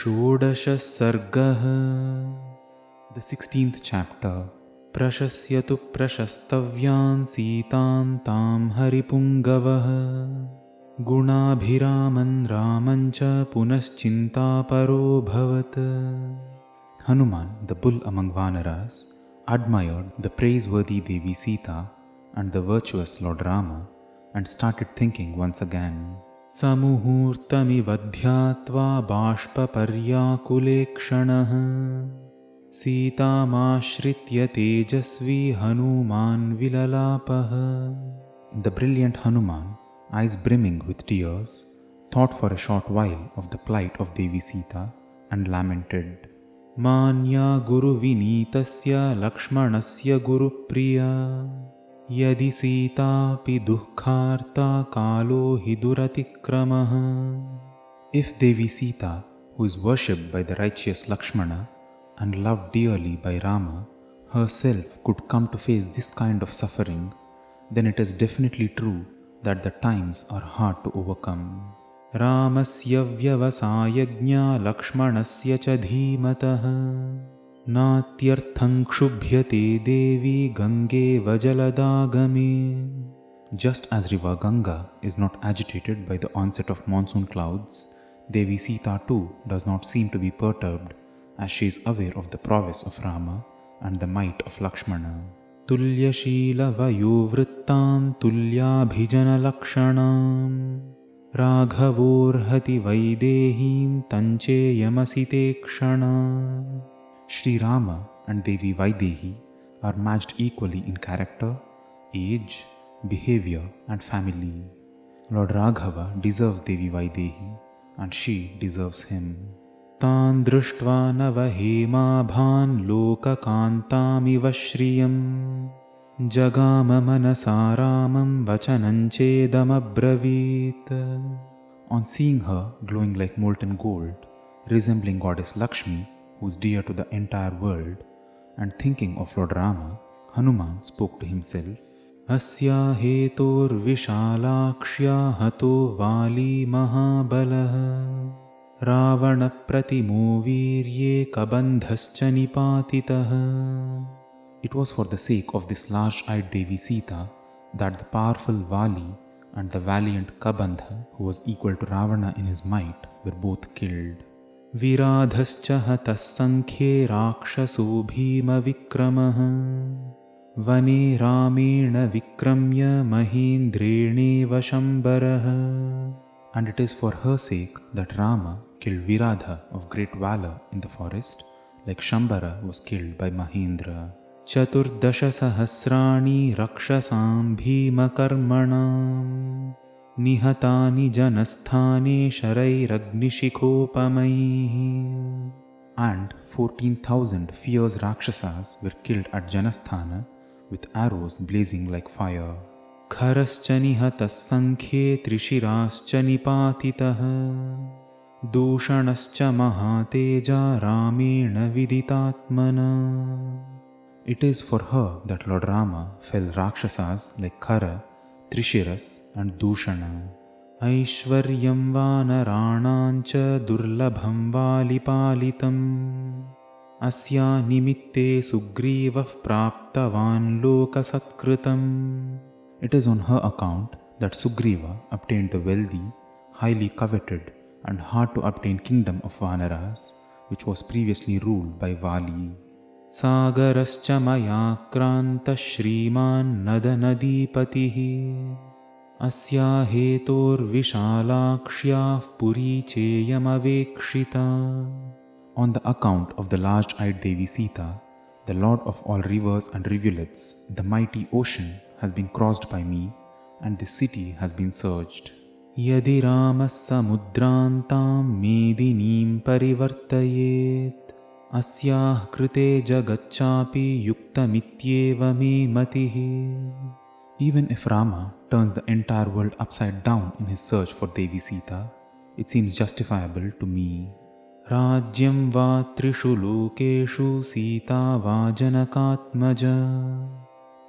षोडशः सर्गः The 16th chapter प्रशस्यतु प्रशस्तव्यान् सीतां तां हरिपुङ्गवः गुणाभिरामन् रामं च पुनश्चिन्तापरोऽभवत्. Hanuman, the bull among Vanaras, admired the praiseworthy Devi Sita and the virtuous Lord Rama and started thinking once again. समुहूर्तमिवध्यात्वा बाष्पपर्याकुलेक्षणः सीतामाश्रित्य Tejasvi Hanuman विललापः. The brilliant Hanuman, eyes brimming with tears, thought for a short while of the plight of Devi Sita and lamented. मान्या गुरुविनीतस्य लक्ष्मणस्य गुरुप्रिया यदि सीतापि दुःखार्ता कालो हि दुरतिक्रमः. If Devi Sita, who is worshipped by the righteous Lakshmana and loved dearly by Rama, herself could come to face this kind of suffering, then it is definitely true that the times are hard to overcome. रामस्य व्यवसायज्ञा लक्ष्मणस्य च धीमतः नात्यर्थं क्षुभ्यते देवी Gangeo जलदागमे. Just as river Ganga is not agitated by the onset of monsoon clouds, Devi Sita too does not seem to be perturbed, as she is aware of the prowess of Rama and the might of Lakshmana. Tulyashila vayovrittan tulyabhijanalakshanaam Raghavorhati Vaidehim Tancheyamasi kshana. Sri Rama and Devi Vaidehi are matched equally in character, age, behavior and family. Lord Raghava deserves Devi Vaidehi and she deserves him. Tan drushtva navahemabhan lokakantamiva shriyam jagama manasaramam vachananchedamabravit. On seeing her glowing like molten gold, resembling goddess Lakshmi, who is dear to the entire world, and thinking of Lord Rama, Hanuman spoke to himself. Asya hetor vishalakshya hato vali mahabalah ravana pratimo virye kabandhascha nipatitah. It was for the sake of this large-eyed Devi Sita that the powerful Vali and the valiant Kabandha, who was equal to Ravana in his might, were both killed. Viradhascha hatas sankhye rakshasो bhima vikramah vane ramena vikramya mahindreneva shambarah. And it is for her sake that Rama killed Viradha of great valor in the forest, like Shambara was killed by Mahindra. Chaturdasha sahasrani rakshasam bhima karmanam nihatani janasthane sharairagnishikhopamaihi. And 14,000 fierce Rakshasas were killed at Janasthana with arrows blazing like fire. Kharascha nihatas sankhye trishirascha nipatitah dushanascha mahateja ramena viditatmana. It is for her that Lord Rama fell Rakshasas like Khara, Trishiras and Dushana. Aishwaryam vanaranancha durlabham valipalitam asya nimitte sugrivav praptavan lokasatkritam. It is on her account that Sugriva obtained the wealthy, highly coveted and hard to obtain kingdom of Vanaras, which was previously ruled by Vali. Sagarascha maya kranta shriman nadanadipatihi asya hetor vishalakshyav puri cheyamavekshita. On the account of the large-eyed Devi Sita, the Lord of all rivers and rivulets, the mighty ocean has been crossed by me, and the city has been searched. Yadi ramas samudrantam medinim parivartayet asyah krite jagacchapi yuktamityeva me matihi. Even if Rama turns the entire world upside down in his search for Devi Sita, it seems justifiable to me. Rajyam va trishu lokeshu sita va janakatmaja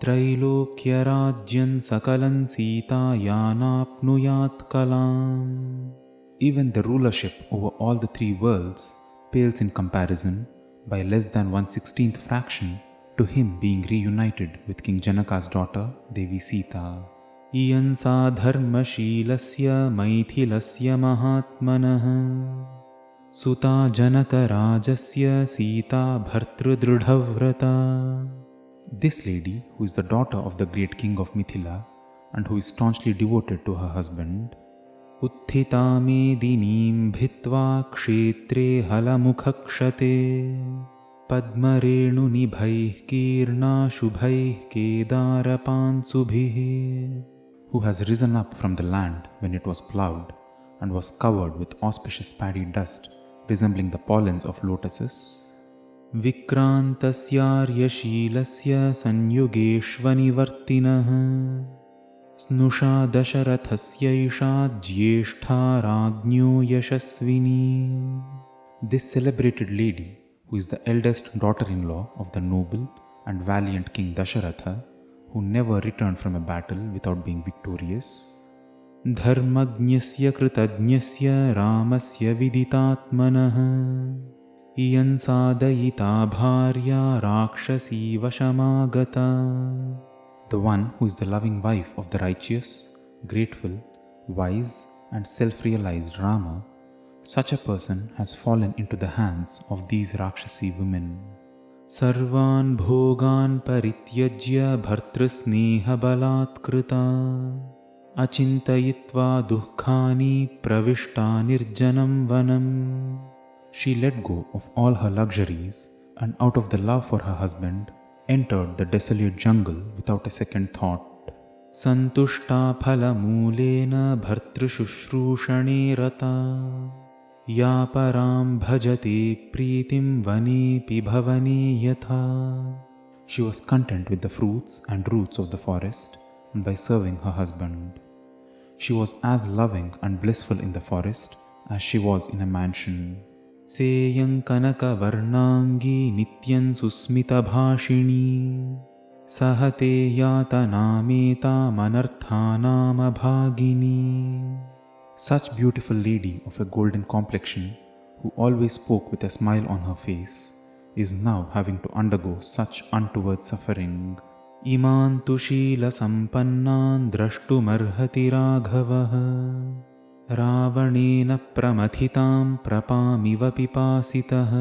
Trailokya rajyan sakalan sita yanapnuyat kalam. Even the rulership over all the three worlds pales in comparison by less than 1/16th fraction to him being reunited with King Janaka's daughter Devi Sita. Iyan sa dharmashilasya maithilasya mahatmanah Suta Janaka Rajasya Sita Bhartrudrudavrata. This lady, who is the daughter of the great king of Mithila and who is staunchly devoted to her husband, Utthita Medinim Bhitva Kshetre Halamukakshate Padmarenu Nibhaih Kirna Shubhaih Kedarapansubhih, who has risen up from the land when it was ploughed and was covered with auspicious paddy dust resembling the pollens of lotuses. Vikrantasyarya-shilasya sanyugeshvanivartinah snusha dasharathasya isha jyeshtha ragnyo yashasvini. This celebrated lady, who is the eldest daughter-in-law of the noble and valiant King Dasharatha, who never returned from a battle without being victorious, Dharmajnasya kritajnasya ramasya viditatmanah iyan sadayita bharya rakshasi vashamagata. The one who is the loving wife of the righteous, grateful, wise and self-realized Rama, such a person has fallen into the hands of these Rakshasi women. Sarvan bhogan parityajya bhartrasneha balatkrita achintayitva dukkhani pravishta nirjanam vanam. She let go of all her luxuries and out of the love for her husband entered the desolate jungle without a second thought. Santushta phalamulena bhartrushushrooshane rata ya param bhajate pritim vanepi bhavane yatha. She was content with the fruits and roots of the forest and by serving her husband. She was as loving and blissful in the forest as she was in a mansion. Seyang kanaka varnangi nityan susmita bhashini sahate yatanameta manarthanama bhagini. Such beautiful lady of a golden complexion, who always spoke with a smile on her face, is now having to undergo such untoward suffering. Iman tu shila sampannan drashtumarhati raghavah ravanena pramathitam prapamiva pipasitah.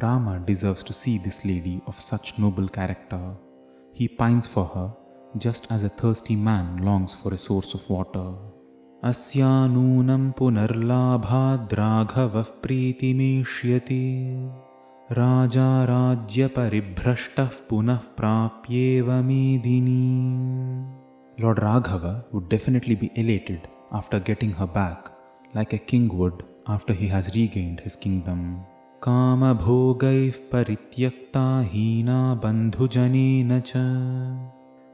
Rama deserves to see this lady of such noble character. He pines for her just as a thirsty man longs for a source of water. Asya nunam punarlabhad raghavah pritimeshyati Raja Rajya Paribhrashtah Punah Prapyeva Medini. Lord Raghava would definitely be elated after getting her back, like a king would after he has regained his kingdom. Kama bhogaif parityakta hina bandhujanena cha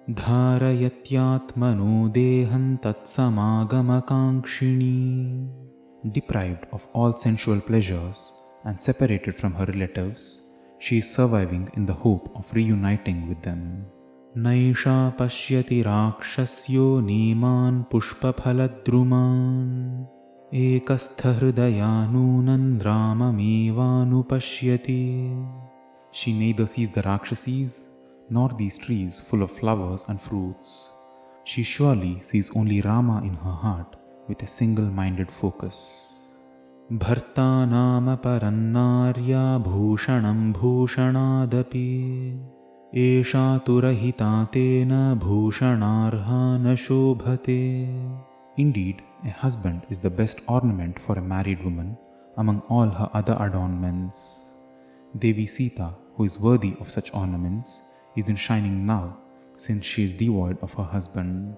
dharayatyatmano dehan tatsamagamakankszini. Deprived of all sensual pleasures and separated from her relatives, she is surviving in the hope of reuniting with them. Naisha pashyati rakshasyo neman pushpaphaladruman ekasthahridayanunan ramamevanu-pashyati. She neither sees the Rakshasis nor these trees full of flowers and fruits. She surely sees only Rama in her heart with a single-minded focus. Bharta nama parannarya bhushanam bhushanadapi esha turahita tena bhushanarha na shobhate. Indeed, a husband is the best ornament for a married woman among all her other adornments. Devi Sita, who is worthy of such ornaments, isn't shining now since she is devoid of her husband.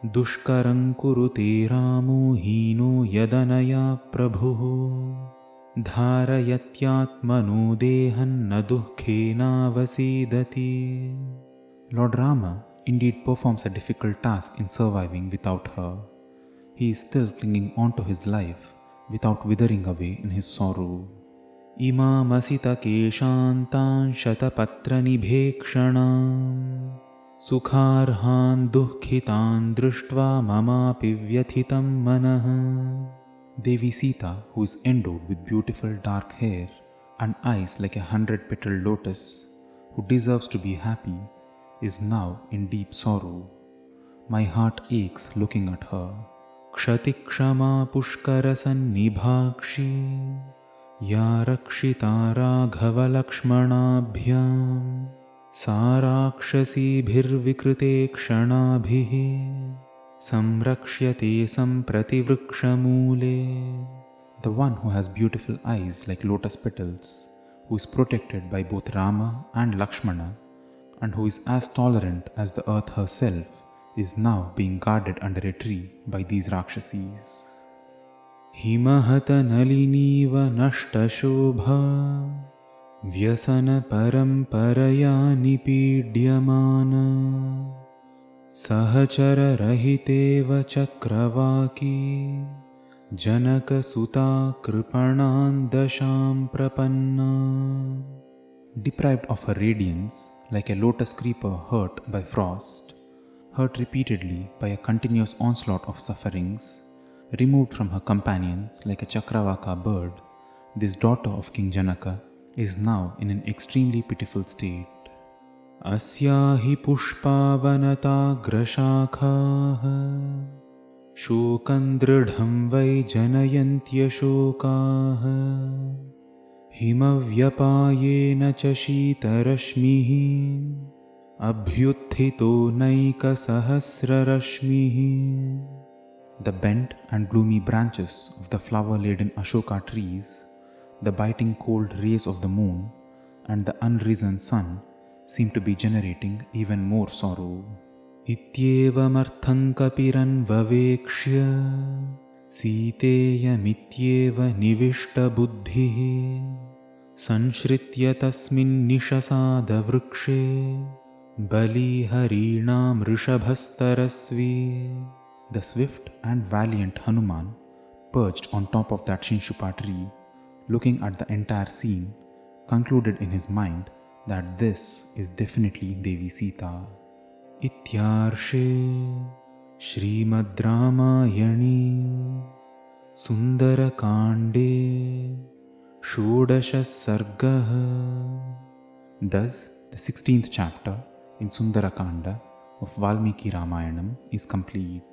Dushkaram kurute ramo hino yadanaya prabhu dharayatyatmano dehan na dukkhena vasedati. Lord Rama indeed performs a difficult task in surviving without her. He is still clinging on to his life without withering away in his sorrow. Imamasita keshantan shatapatra nibhekshanam sukharhan dukkhitan drushtva mamapi vyathitam manah. Devi Sita, who is endowed with beautiful dark hair and eyes like 100-petaled lotus, who deserves to be happy, is now in deep sorrow. My heart aches looking at her. Kshati kshama pushkara sannibhakshi ya rakshita raghava lakshmanabhyam sarakshasi bhirvikrite kshanabhihi samrakshyate samprati vrikshamule. The one who has beautiful eyes like lotus petals, who is protected by both Rama and Lakshmana, and who is as tolerant as the earth herself, is now being guarded under a tree by these Rakshasis. Himahata naliniva nashta shobha vyasana paramparaya nipidyamana sahachara rahiteva chakravaki janaka suta kripanan dasham prapanna. Deprived of her radiance, like a lotus creeper hurt by frost, hurt repeatedly by a continuous onslaught of sufferings, removed from her companions like a Chakravaka bird, this daughter of King Janaka is now in an extremely pitiful state. Asya hi pushpavanata grashakha shokan dridham vai janayantya shokaha himavyapayena cha sheetarashmihi abhyuthito naika sahasrarashmihi. The bent and gloomy branches of the flower-laden Ashoka trees, the biting cold rays of the moon, and the unrisen sun seem to be generating even more sorrow. Ityevamartham kapiran vavekshya Siteyamityeva nivishta buddhihi Sanshritya tasmin nishasada vrikshe Bali harinam rishabhastarasvi. The swift and valiant Hanuman perched on top of that Shinshupa tree, looking at the entire scene, concluded in his mind that this is definitely Devi Sita. Ityarshe Shrimad Ramayani Sundarakande Shodasha Sargaha. Thus, the 16th chapter in Sundarakanda of Valmiki Ramayanam is complete.